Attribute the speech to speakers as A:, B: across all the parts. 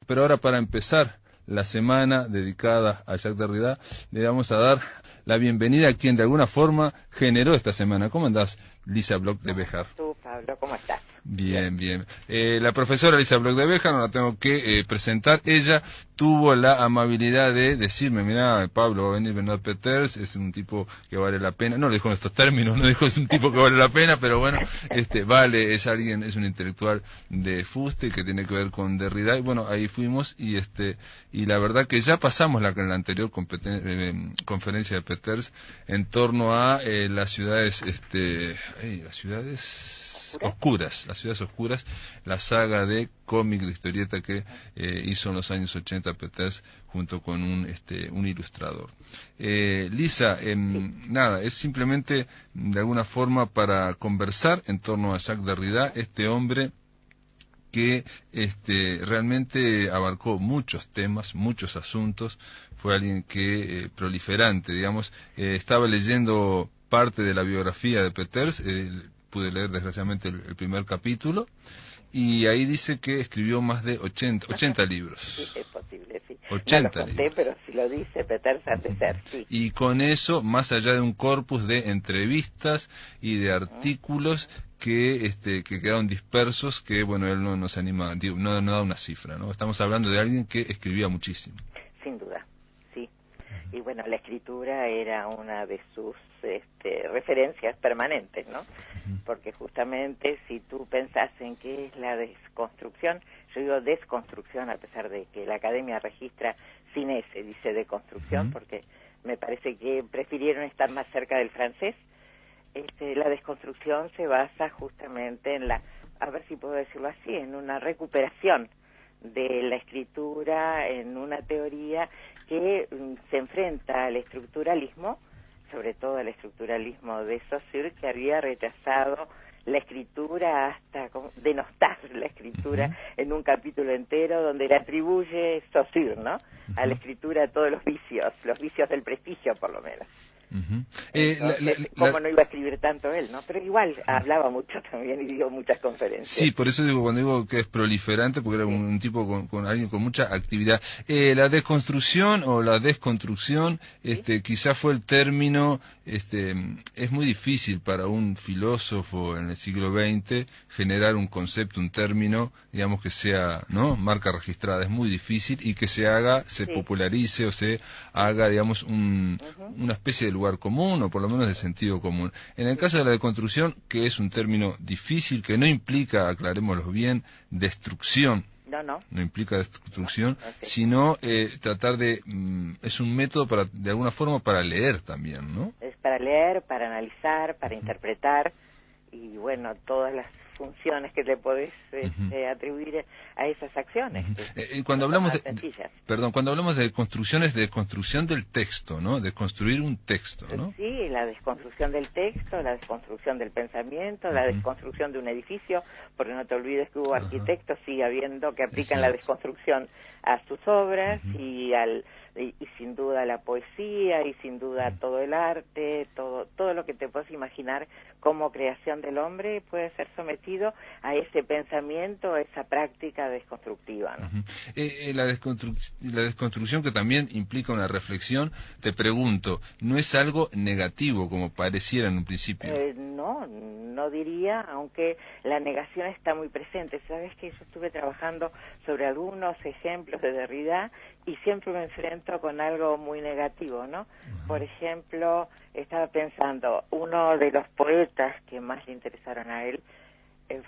A: Pero ahora, para empezar la semana dedicada a Jacques Derrida, le vamos a dar la bienvenida a quien de alguna forma generó esta semana. ¿Cómo andás, Lisa Bloch de Béjar?
B: Tú, Pablo, ¿cómo estás?
A: Bien, bien. La profesora Lisa Bloch de Béjar, no la tengo que presentar. Ella tuvo la amabilidad de decirme, mira, Pablo, va a venir Bernard Peeters, es un tipo que vale la pena. No lo dijo en estos términos, no dijo es un tipo que vale la pena, pero bueno, vale, es alguien, es un intelectual de fuste que tiene que ver con Derrida. Y bueno, ahí fuimos y la verdad que ya pasamos la anterior conferencia de Peeters en torno a las ciudades, las ciudades oscuras, la saga de cómic, de historieta que hizo en los años 80 Peeters junto con un ilustrador. Lisa, nada, es simplemente de alguna forma para conversar en torno a Jacques Derrida, este hombre que realmente abarcó muchos temas, muchos asuntos, fue alguien que proliferante, digamos. Estaba leyendo parte de la biografía de Peeters, pude leer desgraciadamente el primer capítulo, y ahí dice que escribió más de 80 libros.
B: Sí, es posible, sí.
A: 80
B: no lo conté,
A: libros.
B: pero si lo dice Peeters ha de ser, sí.
A: Y con eso, más allá de un corpus de entrevistas y de artículos que quedaron dispersos, que bueno, él no se anima, no da una cifra, ¿no? Estamos hablando de alguien que escribía muchísimo.
B: Sin duda, sí. Y bueno, la escritura era una de sus referencias permanentes, ¿no? Porque justamente si tú pensás en qué es la desconstrucción, yo digo desconstrucción a pesar de que la academia registra sin ese, dice deconstrucción, porque me parece que prefirieron estar más cerca del francés. La desconstrucción se basa justamente en a ver si puedo decirlo así, en una recuperación de la escritura, en una teoría que se enfrenta al estructuralismo, sobre todo al estructuralismo de Saussure, que había rechazado la escritura hasta denostar la escritura en un capítulo entero donde le atribuye Saussure, ¿no? A la escritura todos los vicios del prestigio por lo menos. Entonces, ¿cómo no iba a escribir tanto él, no? Pero igual hablaba mucho también y dio muchas conferencias.
A: Sí, por eso digo, cuando digo que es proliferante, porque era un tipo con alguien con mucha actividad. La deconstrucción o la desconstrucción, quizás fue el término, es muy difícil para un filósofo en el siglo XX generar un concepto, un término, digamos que sea, ¿no? Marca registrada, es muy difícil y que se popularice o se haga, digamos, una especie de lugar común o por lo menos de sentido común. En el caso de la deconstrucción, que es un término difícil, que no implica, aclarémoslo bien, destrucción. No implica destrucción, sino tratar de... es un método de alguna forma para leer también, ¿no?
B: Es para leer, para analizar, para interpretar, y bueno, todas las funciones que le podés atribuir a esas acciones.
A: Cuando hablamos cuando hablamos de construcciones, de construcción del texto, ¿no? De construir un texto, ¿no?
B: Sí, la desconstrucción del texto, la desconstrucción del pensamiento, la desconstrucción de un edificio, porque no te olvides que hubo arquitectos, sigue habiendo, que aplican la desconstrucción a sus obras y sin duda la poesía y sin duda todo el arte, todo lo que te puedes imaginar como creación del hombre puede ser sometido a ese pensamiento, a esa práctica desconstructiva, ¿no?
A: La desconstrucción que también implica una reflexión, te pregunto, ¿no es algo negativo como pareciera en un principio?
B: No diría, aunque la negación está muy presente. Sabes que yo estuve trabajando sobre algunos ejemplos de Derrida y siempre me enfrento con algo muy negativo, ¿no? Por ejemplo, estaba pensando, uno de los poetas que más le interesaron a él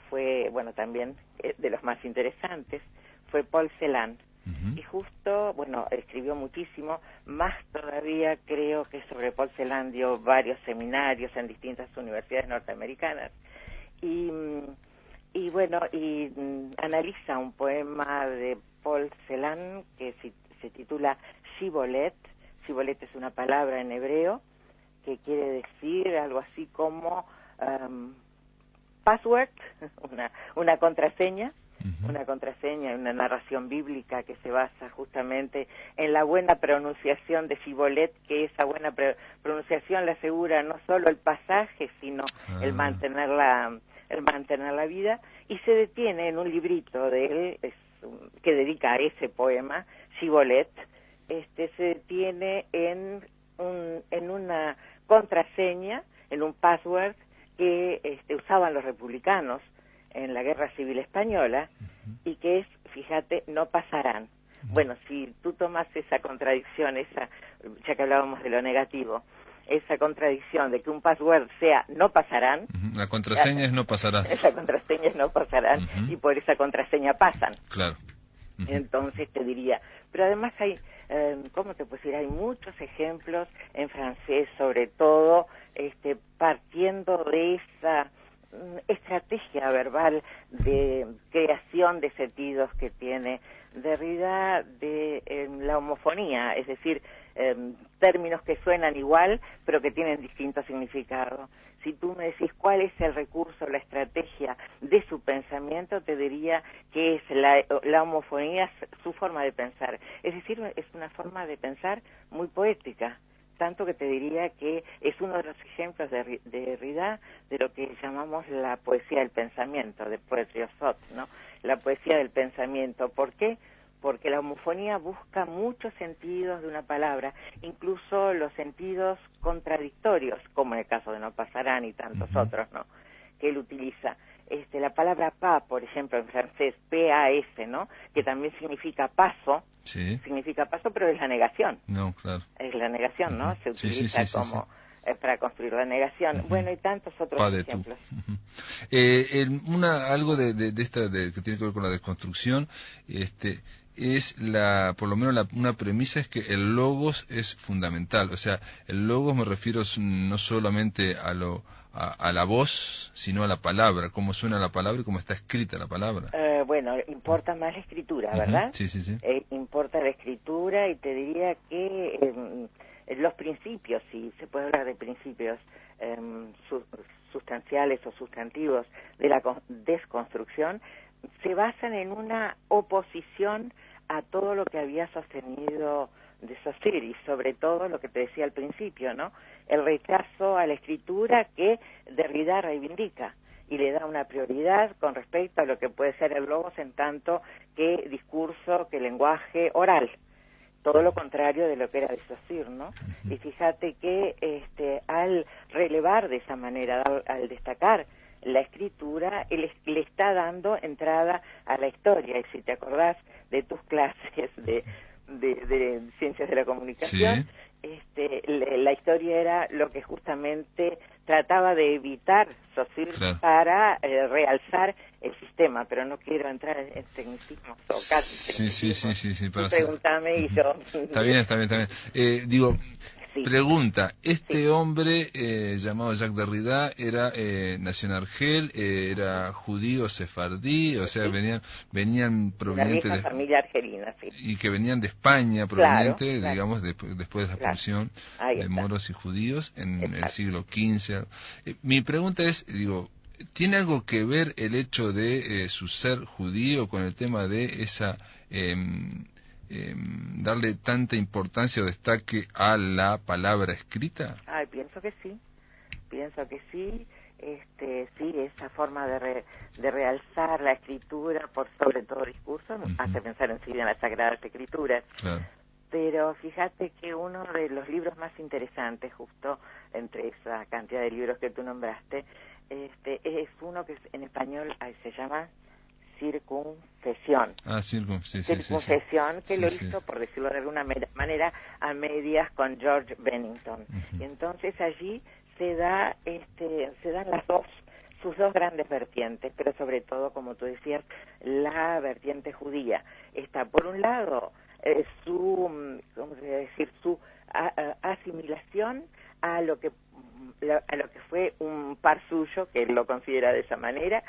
B: fue, bueno, también de los más interesantes, fue Paul Celan. Y justo, bueno, escribió muchísimo, más todavía creo que sobre Paul Celan dio varios seminarios en distintas universidades norteamericanas. Y analiza un poema de Paul Celan que se titula Shibboleth. Shibboleth es una palabra en hebreo que quiere decir algo así como password, una contraseña. Una contraseña, una narración bíblica que se basa justamente en la buena pronunciación de Shibboleth, que esa buena pronunciación le asegura no solo el pasaje, sino el mantener la vida, y se detiene en un librito de él, es que dedica a ese poema, Shibboleth, se tiene en una contraseña, en un password que usaban los republicanos en la Guerra Civil Española, y que es, fíjate, no pasarán. Bueno, si tú tomas esa contradicción, ya que hablábamos de lo negativo, esa contradicción de que un password sea no pasarán.
A: La contraseña es no pasarán.
B: Esa contraseña es no pasarán, y por esa contraseña pasan.
A: Claro.
B: Entonces te diría, pero además hay, ¿cómo te puedo decir? Hay muchos ejemplos en francés, sobre todo, partiendo de esa estrategia verbal de creación de sentidos que tiene Derrida, de la homofonía, es decir, términos que suenan igual pero que tienen distinto significado. Si tú me decís cuál es el recurso, la estrategia de su pensamiento, te diría que es la homofonía, su forma de pensar. Es decir, es una forma de pensar muy poética, tanto que te diría que es uno de los ejemplos de Derrida de lo que llamamos la poesía del pensamiento, de poetry of thought, ¿no? La poesía del pensamiento. ¿Por qué? Porque la homofonía busca muchos sentidos de una palabra, incluso los sentidos contradictorios, como en el caso de no pasarán y tantos otros, ¿no?, que él utiliza. La palabra pas, por ejemplo, en francés, P-A-S, ¿no?, que también significa paso, significa paso, pero es la negación.
A: No, claro.
B: Es la negación, ¿no? Se utiliza como para construir la negación. Bueno, y tantos otros ejemplos.
A: Algo de esta que tiene que ver con la desconstrucción, es por lo menos una premisa es que el logos es fundamental. O sea, el logos me refiero no solamente a la voz, sino a la palabra, cómo suena la palabra y cómo está escrita la palabra.
B: Bueno, importa más la escritura, ¿verdad?
A: Sí.
B: Importa la escritura, y te diría que los principios, si se puede hablar de principios sustanciales o sustantivos de la desconstrucción, se basan en una oposición a todo lo que había sostenido de Saussure, y sobre todo lo que te decía al principio, ¿no?, el rechazo a la escritura que Derrida reivindica y le da una prioridad con respecto a lo que puede ser el logos en tanto que discurso, que lenguaje oral. Todo lo contrario de lo que era de Saussure, ¿no? Y fíjate que al relevar de esa manera, al destacar la escritura, él le está dando entrada a la historia. Y si te acordás de tus clases de ciencias de la comunicación, la historia era lo que justamente trataba de evitar Saussure,
A: claro,
B: para realzar el sistema, pero no quiero entrar en tecnicismos o casi tecnicismos.
A: Sí,
B: Pregúntame y yo...
A: Está bien. Pregunta, hombre llamado Jacques Derrida nació en Argel, era judío sefardí, o sea, venían provenientes
B: de familia argelina,
A: y que venían de España proveniente,
B: claro,
A: digamos, después de la expulsión de moros y judíos en el siglo XV. Mi pregunta es, ¿tiene algo que ver el hecho de su ser judío con el tema de esa darle tanta importancia o destaque a la palabra escrita?
B: Pienso que sí, sí, esa forma de realzar la escritura por sobre todo discurso, hace pensar en las Sagradas Escrituras.
A: Claro.
B: Pero fíjate que uno de los libros más interesantes, justo entre esa cantidad de libros que tú nombraste, es uno que en español se llama Circunfesión. Circunfesión, que lo hizo, por decirlo de alguna manera, a medias con George Bennington. Y entonces allí se dan sus dos grandes vertientes, pero sobre todo, como tú decías, la vertiente judía. Está, por un lado, su asimilación a lo que fue un par suyo, que él lo considera de esa manera,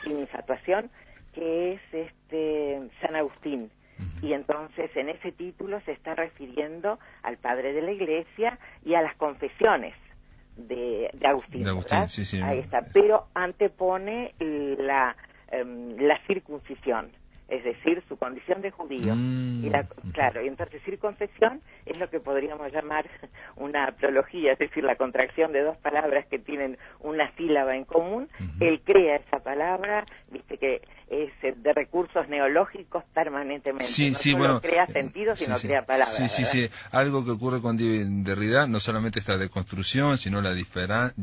B: sin infatuación, que es San Agustín. Y entonces en ese título se está refiriendo al padre de la Iglesia y a las confesiones de Agustín, ¿verdad?
A: Sí.
B: Ahí está, pero antepone la circuncisión, es decir, su condición de judío. Claro, y entonces circunfesión es lo que podríamos llamar una prología, es decir, la contracción de dos palabras que tienen una sílaba en común. Él crea esa palabra, viste que de recursos neológicos permanentemente.
A: Sí,
B: no
A: sí,
B: solo
A: bueno,
B: crea sentido, sino
A: sí.
B: crea palabras.
A: Sí, sí, sí. Algo que ocurre con Derrida, no solamente esta deconstrucción, sino la diferencia.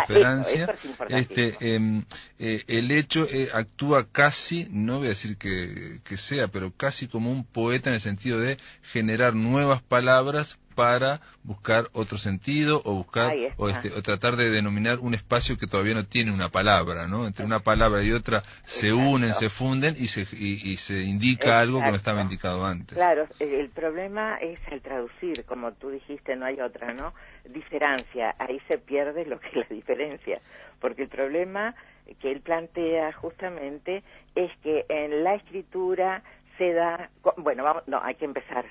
B: Eso es importantísimo.
A: El hecho actúa casi, no voy a decir que sea, pero casi como un poeta en el sentido de generar nuevas palabras para buscar otro sentido o buscar o tratar de denominar un espacio que todavía no tiene una palabra, ¿no? Entre una palabra y otra se unen, se funden y se indica algo que no estaba indicado antes.
B: Claro, el problema es el traducir, como tú dijiste, no hay otra, ¿no? Diferencia, ahí se pierde lo que es la diferencia, porque el problema que él plantea justamente es que en la escritura se da, bueno, hay que empezar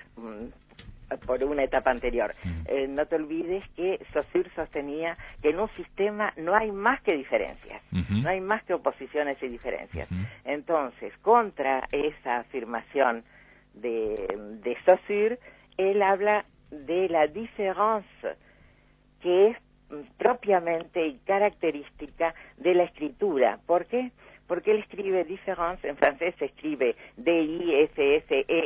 B: por una etapa anterior. No te olvides que Saussure sostenía que en un sistema no hay más que diferencias, no hay más que oposiciones y diferencias. Entonces, contra esa afirmación de Saussure, él habla de la différence, que es propiamente y característica de la escritura. ¿Por qué? Porque él escribe différence, en francés se escribe D-I-F-F-E-R-E-N-C-E,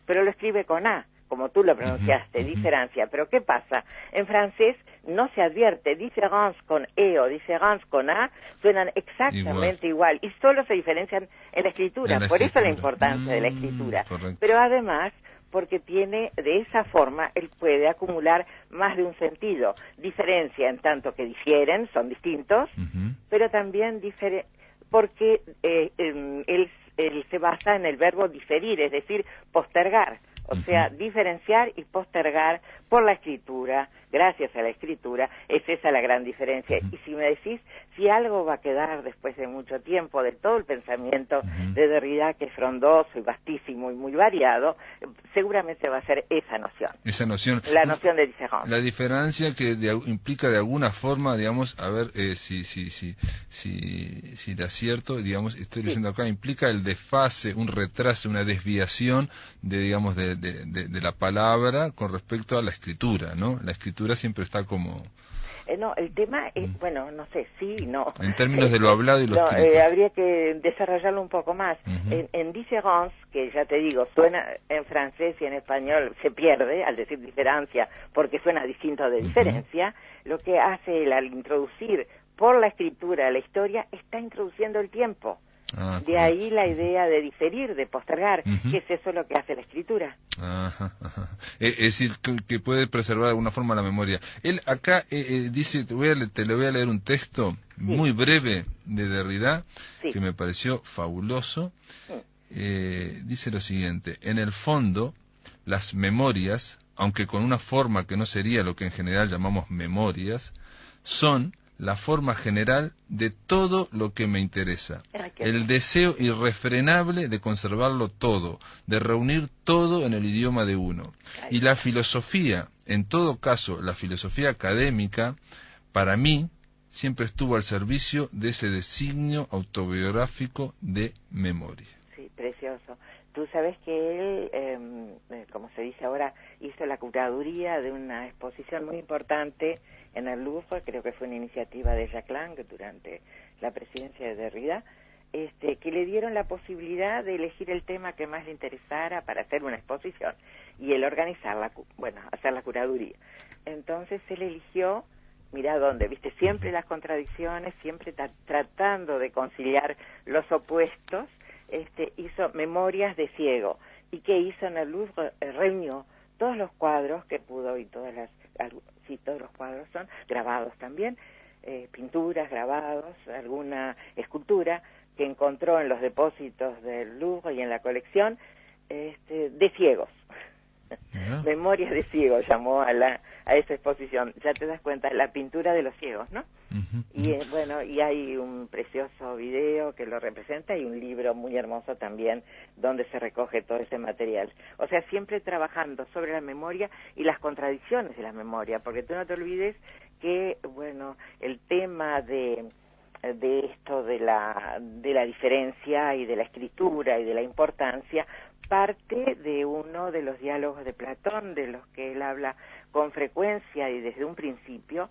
B: pero lo escribe con A, como tú lo pronunciaste, diferencia. Pero ¿qué pasa? En francés no se advierte, différence con E o différence con A suenan exactamente igual y solo se diferencian en la escritura. Por eso la importancia de la escritura.
A: Correcto.
B: Pero además, porque tiene, de esa forma, él puede acumular más de un sentido. Diferencia en tanto que difieren, son distintos, pero también porque él se basa en el verbo diferir, es decir, postergar. O sea, diferenciar y postergar por la escritura, gracias a la escritura, es esa la gran diferencia. Y si me decís, si algo va a quedar después de mucho tiempo de todo el pensamiento de Derrida, que es frondoso y vastísimo y muy variado, seguramente va a ser esa noción.
A: Esa noción.
B: La noción de différence.
A: La diferencia que implica de alguna forma, digamos, a ver si le acierto, digamos, estoy diciendo acá, implica el desfase, un retraso, una desviación digamos, de la palabra con respecto a la escritura, ¿no? La escritura siempre está como...
B: No, el tema es, bueno, no sé, sí, no.
A: En términos de lo hablado y lo escrito.
B: Habría que desarrollarlo un poco más. En différence, que ya te digo, suena en francés y en español, se pierde al decir diferencia, porque suena distinto de diferencia. Lo que hace él al introducir por la escritura la historia, está introduciendo el tiempo. De ahí la idea de diferir, de postergar, que es eso lo que hace la escritura.
A: Es decir, que puede preservar de alguna forma la memoria. Él acá dice, te le voy a leer un texto muy breve de Derrida, que me pareció fabuloso. Dice lo siguiente: en el fondo, las memorias, aunque con una forma que no sería lo que en general llamamos memorias, son la forma general de todo lo que me interesa. El deseo irrefrenable de conservarlo todo, de reunir todo en el idioma de uno. Y la filosofía, en todo caso, la filosofía académica, para mí, siempre estuvo al servicio de ese designio autobiográfico de memoria.
B: Sí, precioso. Tú sabes que él, como se dice ahora, hizo la curaduría de una exposición muy importante en el Louvre, creo que fue una iniciativa de Jacques Lang durante la presidencia de Derrida, que le dieron la posibilidad de elegir el tema que más le interesara para hacer una exposición y él organizarla, hacer la curaduría. Entonces él eligió, mira dónde, viste, siempre las contradicciones, siempre tratando de conciliar los opuestos. Hizo Memorias de Ciego. ¿Y qué hizo en el Louvre? Reunió todos los cuadros que pudo, y todos los cuadros son grabados también, pinturas, grabados, alguna escultura que encontró en los depósitos del Louvre y en la colección, de ciegos. Memorias de Ciegos llamó a esa exposición. Ya te das cuenta, la pintura de los ciegos, ¿no? Y y hay un precioso video que lo representa y un libro muy hermoso también donde se recoge todo ese material. O sea, siempre trabajando sobre la memoria y las contradicciones de la memoria, porque tú no te olvides que, el tema de esto de la diferencia y de la escritura y de la importancia parte de uno de los diálogos de Platón, de los que él habla con frecuencia y desde un principio,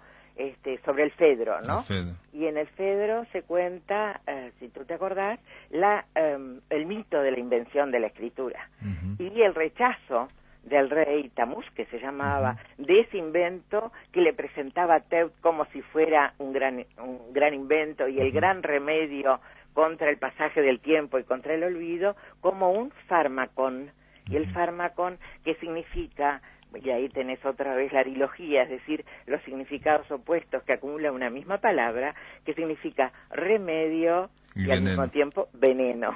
B: sobre el Fedro, ¿no?
A: El Fedro.
B: Y en el Fedro se cuenta, si tú te acordás, el mito de la invención de la escritura y el rechazo del rey Tamuz, que se llamaba, de ese invento que le presentaba a Teut como si fuera un gran invento y el gran remedio contra el pasaje del tiempo y contra el olvido, como un fármacon. Y el fármacon, que significa, y ahí tenés otra vez la arilogía, es decir, los significados opuestos que acumula una misma palabra, que significa remedio y al mismo tiempo veneno.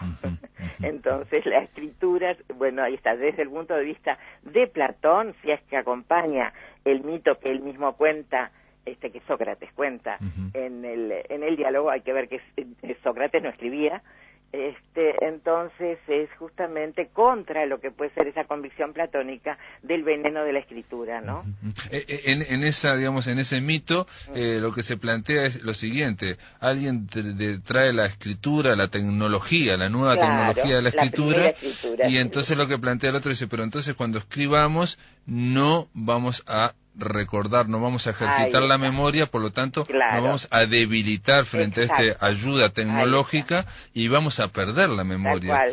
B: Entonces la escritura, bueno, ahí está, desde el punto de vista de Platón, si es que acompaña el mito que él mismo cuenta, que Sócrates cuenta en el diálogo, hay que ver que Sócrates no escribía, entonces es justamente contra lo que puede ser esa convicción platónica del veneno de la escritura, ¿no?
A: En esa, digamos, en ese mito, lo que se plantea es lo siguiente: alguien trae la escritura, la tecnología, la nueva tecnología de la escritura, y entonces lo que plantea el otro dice, pero entonces cuando escribamos no vamos a recordar, no vamos a ejercitar la memoria, por lo tanto nos vamos a debilitar frente a esta ayuda tecnológica y vamos a perder la memoria.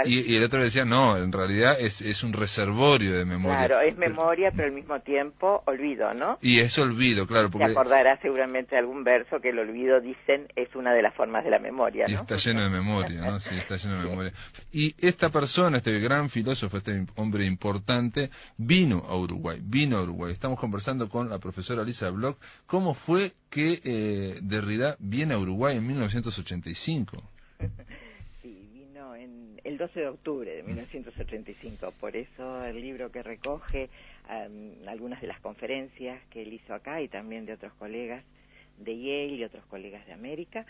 A: Y el otro decía, no, en realidad es un reservorio de memoria.
B: Claro, es memoria, pero al mismo tiempo olvido, ¿no?
A: Y es olvido, claro. Porque
B: te acordarás seguramente de algún verso que el olvido, dicen, es una de las formas de la memoria, ¿no?
A: Y está lleno de memoria, ¿no? Sí, está lleno de memoria. Y esta persona, este gran filósofo, este hombre importante, vino a Uruguay. Estamos conversando con la profesora Lisa Bloch. ¿Cómo fue que Derrida viene a Uruguay en 1985?
B: Sí, vino el 12 de octubre de 1985. Por eso el libro que recoge algunas de las conferencias que él hizo acá y también de otros colegas de Yale y otros colegas de América,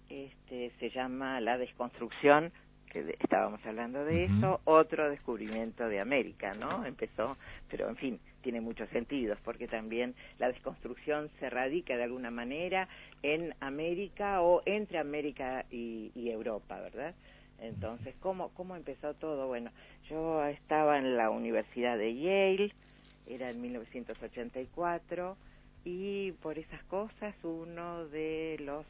B: se llama La desconstrucción, que estábamos hablando de eso, otro descubrimiento de América, ¿no? Empezó, pero en fin, tiene muchos sentidos, porque también la desconstrucción se radica de alguna manera en América o entre América y Europa, ¿verdad? Entonces, ¿cómo empezó todo? Bueno, yo estaba en la Universidad de Yale, era en 1984, y por esas cosas uno de los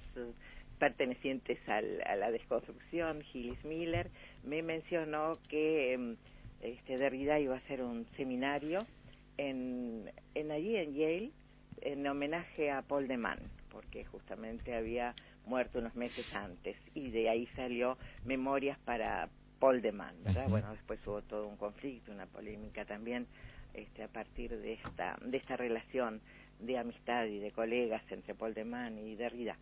B: pertenecientes a la desconstrucción, Gilles Miller, me mencionó que Derrida iba a hacer un seminario allí en Yale en homenaje a Paul de Man, porque justamente había muerto unos meses antes, y de ahí salió Memorias para Paul de Man, ¿verdad? Bueno, después hubo todo un conflicto, una polémica también a partir de esta relación de amistad y de colegas entre Paul de Man y Derrida.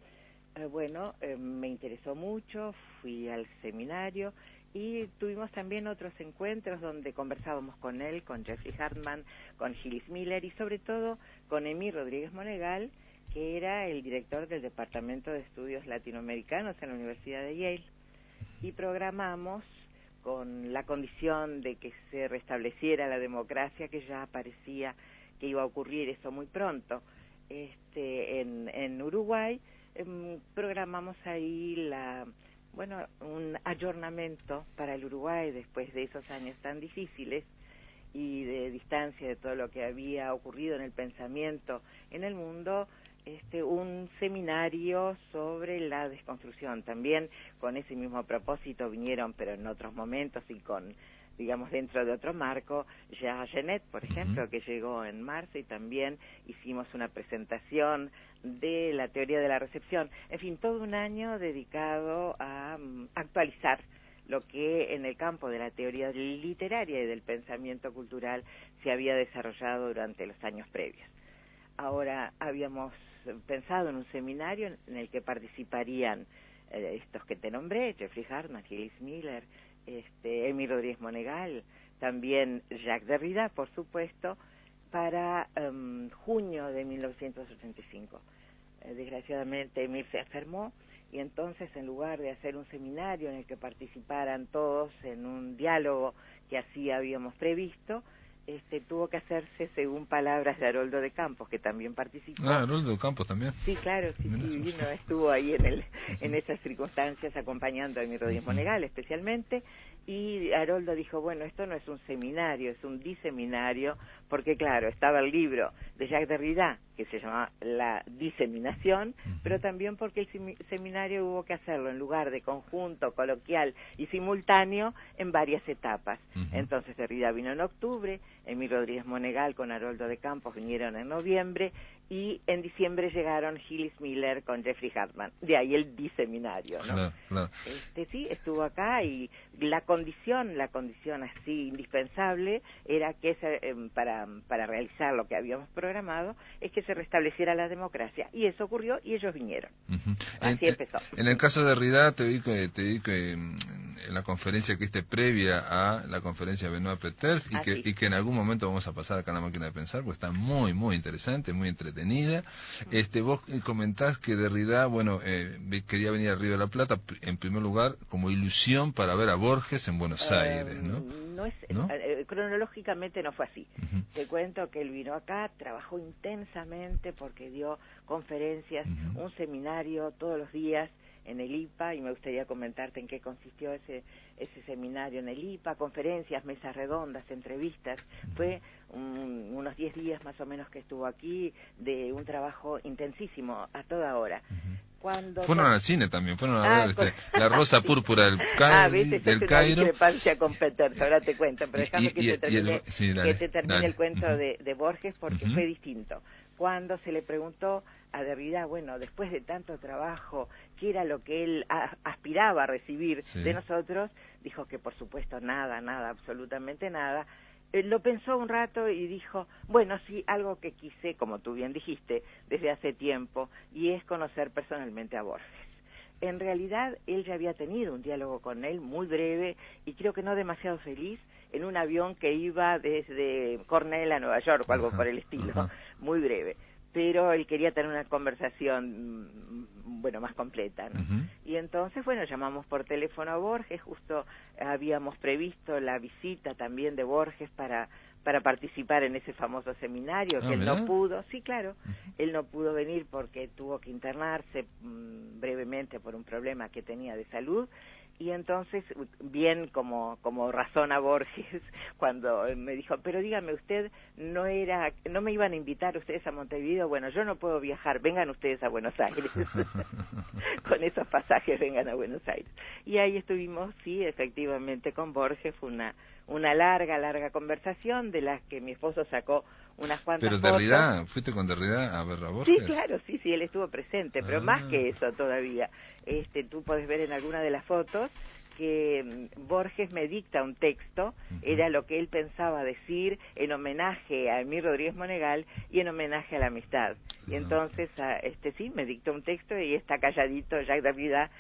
B: Me interesó mucho, fui al seminario y tuvimos también otros encuentros donde conversábamos con él, con Jeffrey Hartman, con Gilles Miller y sobre todo con Emir Rodríguez Monegal, que era el director del Departamento de Estudios Latinoamericanos en la Universidad de Yale, y programamos, con la condición de que se restableciera la democracia, que ya parecía que iba a ocurrir eso muy pronto, en Uruguay, programamos ahí un ayornamiento para el Uruguay después de esos años tan difíciles y de distancia de todo lo que había ocurrido en el pensamiento en el mundo, un seminario sobre la desconstrucción. También con ese mismo propósito vinieron, pero en otros momentos y con, digamos, dentro de otro marco, Jean Genet, por ejemplo, que llegó en marzo, y también hicimos una presentación de la teoría de la recepción. En fin, todo un año dedicado a actualizar lo que en el campo de la teoría literaria y del pensamiento cultural se había desarrollado durante los años previos. Ahora habíamos pensado en un seminario en el que participarían estos que te nombré, Jeffrey Hartman, Gilles Miller, Emir Rodríguez Monegal, también Jacques Derrida, por supuesto, para junio de 1985. Desgraciadamente Emir se enfermó, y entonces, en lugar de hacer un seminario en el que participaran todos en un diálogo que así habíamos previsto, tuvo que hacerse según palabras de Haroldo de Campos, que también participó.
A: Ah, Haroldo de Campos también.
B: Sí, claro, sí, vino, estuvo ahí en esas circunstancias acompañando a Emir Rodríguez Monegal especialmente, Y Haroldo dijo, bueno, esto no es un seminario, es un diseminario, porque claro, estaba el libro de Jacques Derrida, que se llama La Diseminación, pero también porque el seminario hubo que hacerlo en lugar de conjunto, coloquial y simultáneo en varias etapas. Entonces Derrida vino en octubre, Emilio Rodríguez Monegal con Haroldo de Campos vinieron en noviembre, y en diciembre llegaron Gillis Miller con Jeffrey Hartman. De ahí el diseminario, ¿no?
A: Claro, claro.
B: Sí, estuvo acá, y la condición así indispensable era que para realizar lo que habíamos programado es que se restableciera la democracia, y eso ocurrió y ellos vinieron. Así empezó.
A: En el caso de Derrida te vi que en la conferencia que previa a la conferencia de Benoît Peter's y que en algún momento vamos a pasar acá en la máquina de pensar, porque está muy muy interesante, muy entretenida. Vos comentás que Derrida, quería venir a Río de la Plata en primer lugar como ilusión para ver a Borges en Buenos Aires, ¿no?
B: ¿No? Cronológicamente no fue así. Te cuento que él vino acá, trabajó intensamente porque dio conferencias, un seminario todos los días en el IPA, y me gustaría comentarte en qué consistió ese seminario en el IPA, conferencias, mesas redondas, entrevistas. Fue unos 10 días más o menos que estuvo aquí, de un trabajo intensísimo a toda hora.
A: Fueron al cine también, fueron a ver La Rosa Púrpura del
B: del
A: Cairo.
B: Una discrepancia con Peters, ahora te cuento, pero déjame que te termine el cuento de Borges, porque fue distinto. Cuando se le preguntó a Derrida, bueno, después de tanto trabajo, ¿qué era lo que él aspiraba a recibir de nosotros? Dijo que por supuesto nada, absolutamente nada. Lo pensó un rato y dijo, bueno, sí, algo que quise, como tú bien dijiste, desde hace tiempo, y es conocer personalmente a Borges. En realidad, él ya había tenido un diálogo con él muy breve, y creo que no demasiado feliz, en un avión que iba desde Cornell a Nueva York o algo por el estilo, muy breve. Pero él quería tener una conversación, más completa, ¿no? Y entonces, llamamos por teléfono a Borges, justo habíamos previsto la visita también de Borges para participar en ese famoso seminario, que él no pudo, sí, claro, él no pudo venir porque tuvo que internarse brevemente por un problema que tenía de salud. Y entonces, bien como razona Borges, cuando me dijo, pero dígame usted, no me iban a invitar ustedes a Montevideo, bueno, yo no puedo viajar, vengan ustedes a Buenos Aires, con esos pasajes vengan a Buenos Aires. Y ahí estuvimos, sí, efectivamente, con Borges, fue una larga conversación, de las que mi esposo sacó unas cuantas fotos.
A: Pero Derrida, ¿fuiste con Derrida a ver a Borges?
B: Sí, claro, sí, él estuvo presente, pero más que eso todavía. Tú podés ver en alguna de las fotos que Borges me dicta un texto, era lo que él pensaba decir en homenaje a Emilio Rodríguez Monegal y en homenaje a la amistad. Y entonces, sí, me dictó un texto y está calladito Jacques Derrida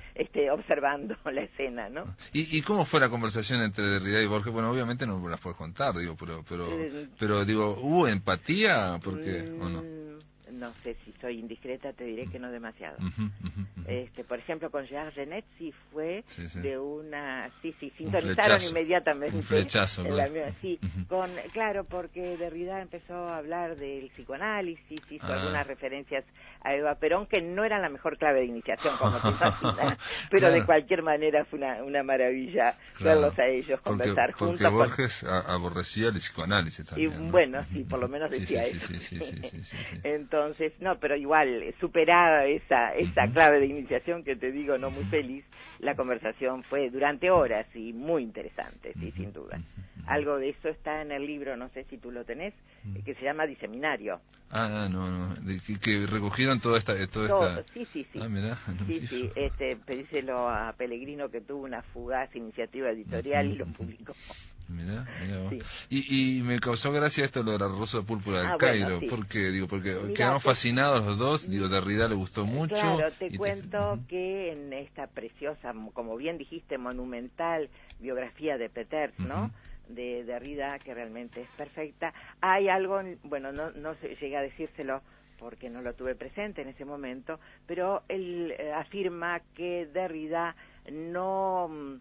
B: observando la escena, ¿no?
A: ¿Y cómo fue la conversación entre Derrida y Borges? Bueno, obviamente no las puedes contar, pero digo, ¿hubo empatía? ¿O no?
B: No sé, si soy indiscreta te diré que no demasiado. Por ejemplo, con Gerard Genet sí fue de una... Sí, sintonizaron inmediatamente.
A: Un flechazo, ¿no?
B: Claro, porque Derrida empezó a hablar del psicoanálisis, hizo algunas referencias a Eva Perón, que no eran la mejor clave de iniciación, como te imaginas, pero de cualquier manera fue una maravilla verlos a ellos conversar juntos.
A: Porque Borges aborrecía el psicoanálisis también,
B: ¿no? Sí, por lo menos decía eso. Sí. Entonces, no, pero igual, superada esa clave de iniciación que te digo, no muy feliz, la conversación fue durante horas y muy interesante, sí, sin duda. Algo de eso está en el libro, no sé si tú lo tenés, que se llama Diseminario.
A: No, que recogieron toda esta...
B: Sí.
A: Mirá,
B: sí, pedíselo a Pellegrino, que tuvo una fugaz iniciativa editorial y lo publicó.
A: Mirá vos. Y me causó gracia esto, lo de la Rosa Púrpura del Cairo, porque mirá, quedaron fascinados los dos, Derrida le gustó mucho.
B: Claro, te cuento que en esta preciosa, como bien dijiste, monumental biografía de Peters, ¿no?, de Derrida, que realmente es perfecta, hay algo, no llegué a decírselo porque no lo tuve presente en ese momento, pero él afirma que Derrida no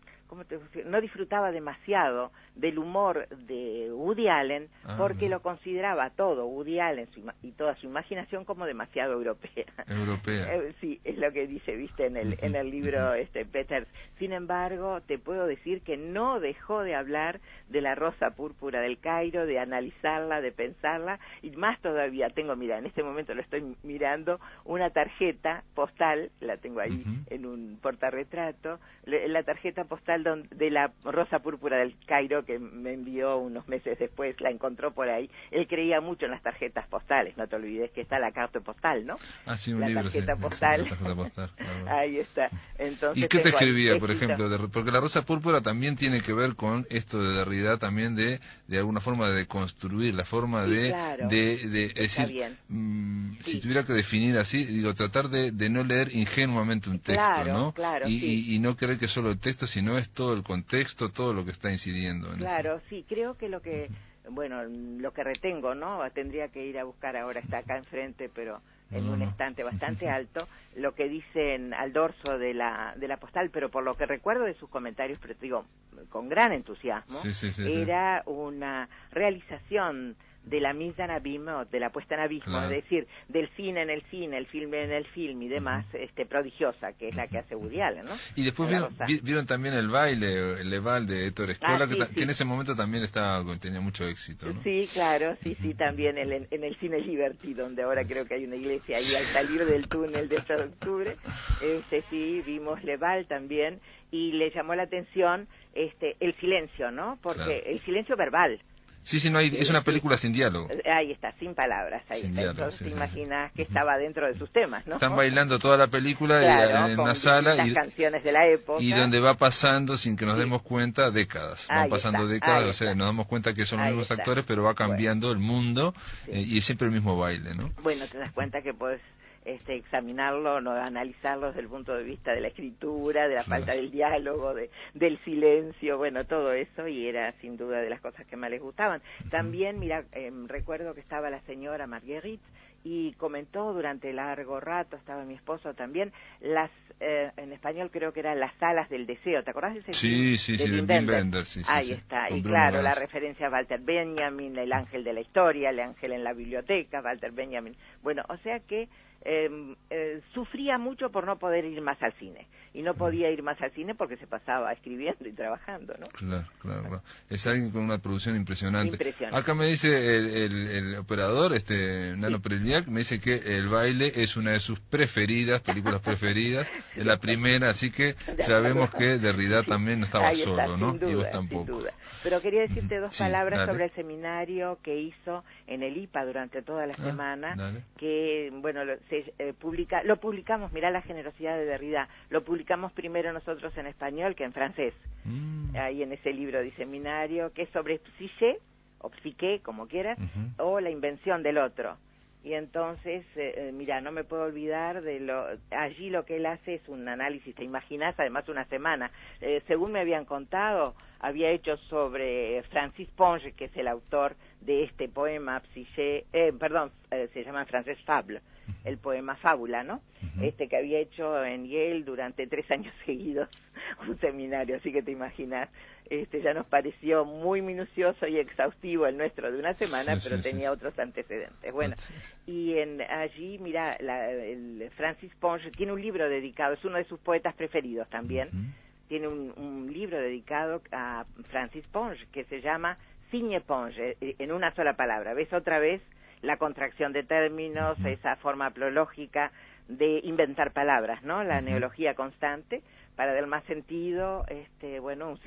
B: no disfrutaba demasiado del humor de Woody Allen porque lo consideraba todo, Woody Allen y toda su imaginación, como demasiado europea. Sí, es lo que dice, viste, en el libro Peters. Sin embargo, te puedo decir que no dejó de hablar de la Rosa Púrpura del Cairo, de analizarla, de pensarla, y más todavía tengo, mira, en este momento lo estoy mirando, una tarjeta postal, la tengo ahí en un portarretrato, la tarjeta postal de la Rosa Púrpura del Cairo, que me envió unos meses después, la encontró por ahí. Él creía mucho en las tarjetas postales, no te olvides que está la carta postal, ¿no?
A: Ah, sí, un
B: la
A: libro,
B: tarjeta
A: sí,
B: postal.
A: la tarjeta postal, claro.
B: Ahí está. Entonces,
A: ¿y qué te escribía, por
B: escrito.
A: ejemplo? Porque la Rosa Púrpura también tiene que ver con esto de Derrida, también de alguna forma de construir, la forma
B: claro,
A: de decir, si tuviera que definir así, digo, tratar de no leer ingenuamente un texto, ¿no?
B: Claro,
A: y no creer que solo el texto, sino es todo el contexto, todo lo que está incidiendo en eso.
B: Sí, creo que lo que, bueno, lo que retengo, ¿no? Tendría que ir a buscar ahora, está acá enfrente, pero en un estante bastante alto, lo que dicen al dorso de la postal, pero por lo que recuerdo de sus comentarios, pero digo, con gran entusiasmo, era una realización de la mise en abîme, o de la puesta en abismo, es decir, del cine en el cine, el filme en el film y demás, prodigiosa, que es la que hace Woody Allen, ¿no?
A: Y después vieron también el baile, el Leval de Héctor Escola, que en ese momento también tenía mucho éxito, ¿no? Sí,
B: claro, sí, también en el cine Liberty, donde ahora creo que hay una iglesia ahí al salir del túnel de 8 de octubre, sí, vimos Leval también, y le llamó la atención el silencio, ¿no? Porque el silencio verbal.
A: Sí, no hay, es una película sin diálogo.
B: Ahí está, sin palabras. Ahí está. Entonces te imaginas que estaba dentro de sus temas, ¿no?
A: Están bailando toda la película en una sala
B: y canciones de la época.
A: Y donde va pasando, sin que nos demos cuenta, décadas. Van pasando décadas, o sea, nos damos cuenta que son los mismos actores, pero va cambiando el mundo y es siempre el mismo baile, ¿no?
B: Bueno, te das cuenta que puedes examinarlo, no analizarlo desde el punto de vista de la escritura, de la falta del diálogo, del silencio, bueno, todo eso, y era sin duda de las cosas que más les gustaban. También, mira, recuerdo que estaba la señora Marguerite y comentó durante largo rato, estaba mi esposo también, en español creo que eran las salas del deseo, ¿te acordás de ese film?
A: Sí, de Wim Wenders,
B: Ahí está, y claro, la referencia a Walter Benjamin, el ángel de la historia, el ángel en la biblioteca, Walter Benjamin, bueno, o sea que sufría mucho por no poder ir más al cine, y no podía ir más al cine porque se pasaba escribiendo y trabajando, ¿no?
A: Claro. Es alguien con una producción impresionante. Acá me dice el operador, Nano Prelniak, me dice que el baile es una de sus películas preferidas, es la primera, así que sabemos que Derrida también no estaba solo, ¿no?
B: Duda,
A: y vos tampoco.
B: Pero quería decirte dos palabras sobre el seminario que hizo en el IPA durante toda la semana, que, bueno, lo publicamos, mirá la generosidad de Derrida, lo publicamos primero nosotros en español que en francés, ahí en ese libro de seminario, que es sobre psique, o psique, como quieras, o la invención del otro. Y entonces, mira, no me puedo olvidar allí lo que él hace es un análisis, te imaginas, además una semana, según me habían contado, había hecho sobre Francis Ponge, que es el autor de este poema Psyché, se llama en francés Fable, el poema Fábula, ¿no? Que había hecho en Yale durante 3 años seguidos un seminario, así que te imaginas, ya nos pareció muy minucioso y exhaustivo el nuestro de una semana, pero tenía otros antecedentes. Bueno, y allí, mira, el Francis Ponge tiene un libro dedicado, es uno de sus poetas preferidos también, tiene un libro dedicado a Francis Ponge que se llama Signe Ponge, en una sola palabra. ¿Ves otra vez la contracción de términos, esa forma prológica de inventar palabras, ¿no? La neología constante para dar más sentido, bueno,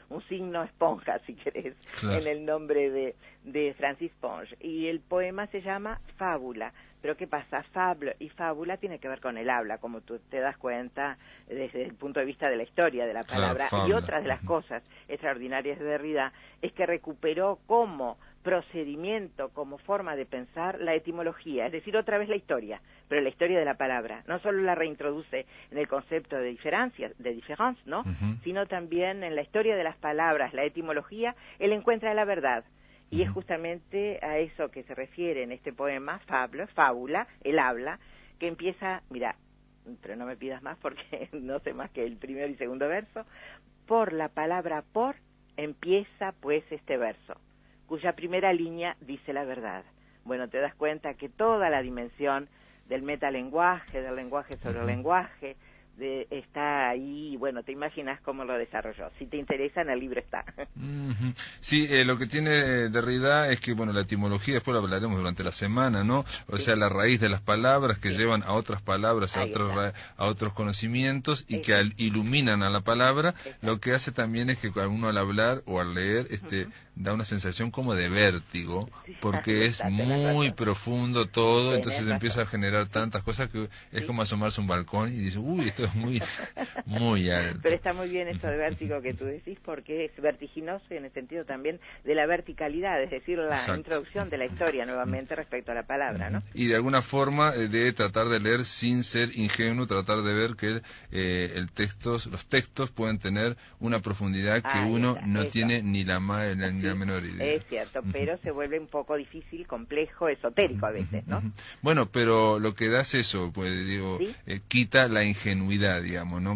B: un signo esponja, si querés, en el nombre de Francis Ponge. Y el poema se llama Fábula. Pero ¿qué pasa? Fable y fábula tiene que ver con el habla, como tú te das cuenta desde el punto de vista de la historia de la palabra. Y otra de las cosas extraordinarias de Derrida es que recuperó como procedimiento, como forma de pensar, la etimología, es decir, otra vez la historia, pero la historia de la palabra. No solo la reintroduce en el concepto de diferencia, ¿no? Sino también en la historia de las palabras, la etimología, él encuentra la verdad. Y es justamente a eso que se refiere en este poema, fábula, el habla, que empieza, mira, pero no me pidas más porque no sé más que el primero y segundo verso, Por la palabra por empieza pues este verso, cuya primera línea dice la verdad. Bueno, te das cuenta que toda la dimensión del metalenguaje, del lenguaje sobre el lenguaje, está ahí, bueno, te imaginas cómo lo desarrolló. Si te interesa, en el libro está.
A: Sí, lo que tiene Derrida es que, bueno, la etimología, después lo hablaremos durante la semana, ¿no? O sea, la raíz de las palabras que llevan a otras palabras, a otros conocimientos y que iluminan a la palabra, lo que hace también es que uno al hablar o al leer, da una sensación como de vértigo, porque es muy profundo todo, entonces empieza a generar tantas cosas que es como asomarse a un balcón y dice, uy, esto es muy, muy alto.
B: Pero está muy bien eso de vértigo que tú decís, porque es vertiginoso en el sentido también de la verticalidad, es decir, la introducción de la historia nuevamente respecto a la palabra, ¿no?
A: Y de alguna forma de tratar de leer sin ser ingenuo, tratar de ver que los textos pueden tener una profundidad que uno no tiene ni la menor idea.
B: Es cierto, pero se vuelve un poco difícil, complejo, esotérico a veces, ¿no?
A: Bueno, pero lo que da es eso, pues digo, quita la ingenuidad, digamos, ¿no?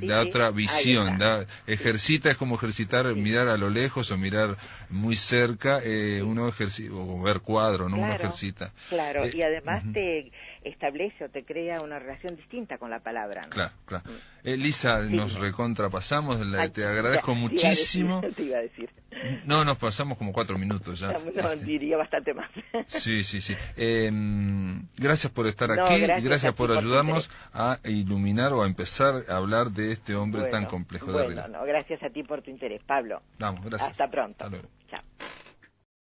A: Da otra visión, ejercita, es como ejercitar, mirar a lo lejos o mirar muy cerca, uno ejercita, o ver cuadro, ¿no?
B: Claro,
A: uno ejercita.
B: Claro, y además te establece o te crea una relación distinta con la palabra, ¿no?
A: Claro. Lisa, nos recontrapasamos, te agradezco muchísimo.
B: Te iba a decir.
A: No, nos pasamos como 4 minutos ya.
B: No, diría bastante más.
A: Sí. Gracias por estar aquí, gracias por ayudarnos a iluminar o a empezar a hablar de este hombre tan complejo de Derrida.
B: Gracias a ti por tu interés, Pablo.
A: Vamos, gracias.
B: Hasta pronto.
A: Hasta luego.
B: Chao.